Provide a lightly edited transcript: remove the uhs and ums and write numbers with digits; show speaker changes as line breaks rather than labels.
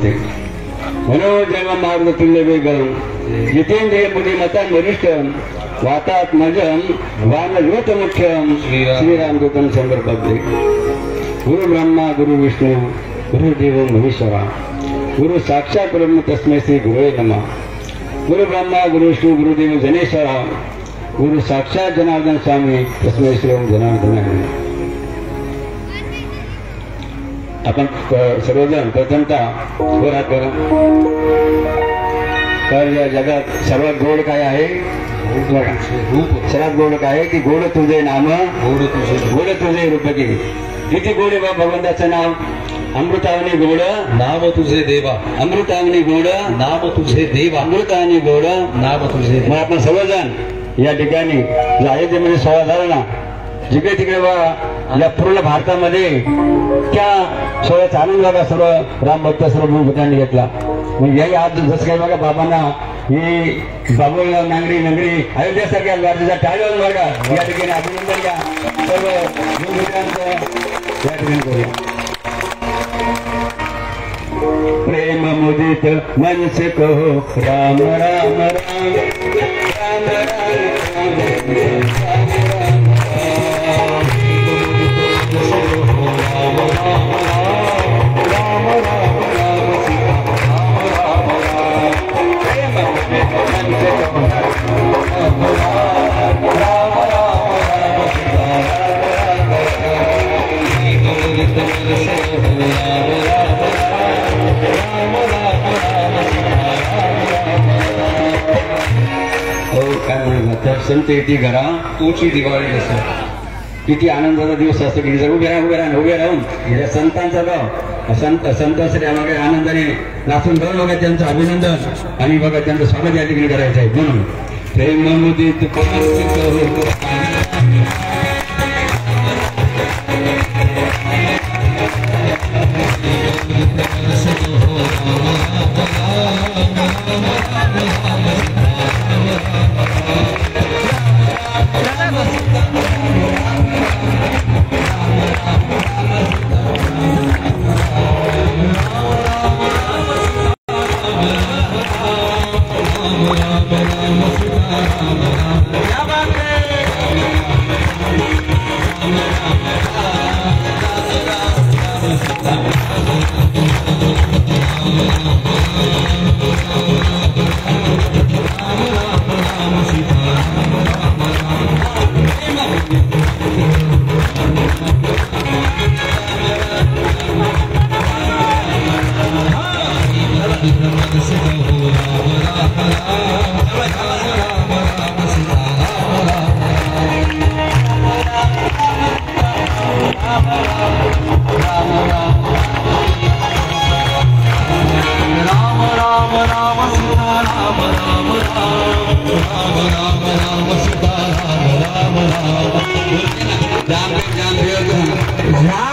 प्रवर्तते मनोजम मार्ग तुल्य वेगम जितेंद्रिय बुद्धिमतां वरिष्ठम वातात्मजम वानरवत मुख्यम श्रीरामदूतम संदर्भते गुरु ब्रह्मा गुरु विष्णु गुरुदेव महेश्वरा गुरु साक्षात ब्रह्म तस्मै श्री गुरुवे नमः गुरु ब्रह्मा गुरु विष्णु गुरुदेव जनेश्वरा गुरु साक्षात जनार्दन स्वामी तस्मै श्री ओम जनार्दन। आपण सर्वजण प्रथमतः स्वरात करा। तर या जगात सर्वात गोड काय आहे? सर्वात गोड काय आहे की गोड तुझे नाम गोड तुझे रूप की किती गोड आहे भगवंताचं नाव? अमृतावनी गोड नाम तुझे देवा अमृतावनी गोड नाम तुझे देवा अमृतावनी गोड नाम तुझे। मग आपण सर्वजण या ठिकाणी अयोध्येमध्ये सोहळा झाला ना, जिकडे तिकडे बघा या पूर्ण भारतामध्ये त्या सोहळ्याचा आनंद बघा सर्व रामभक्त सर्व भूभूतांनी घेतला। मग याही आज जसं काही बघा बाबांना ही बाबुळगाव नांगरी नगरी अयोध्यासारख्या राज्याचा टाळीवर बघा या ठिकाणी अभिनंदन घ्या सर्व भूभूतांचं या ठिकाणी करूया। प्रेम मुदित मन से कहो राम राम राम राम राम संत येते घरा तोची दिवाळी असं किती आनंदाचा दिवस असतो की जर उभे राहून या संतांचा गाव संत असते आम्हाला आनंदाने नाचून गाऊन बघा त्यांचं अभिनंदन आणि बघा त्यांचं स्वागत या ठिकाणी करायचं आहे। म्हणून प्रेम मुदित राम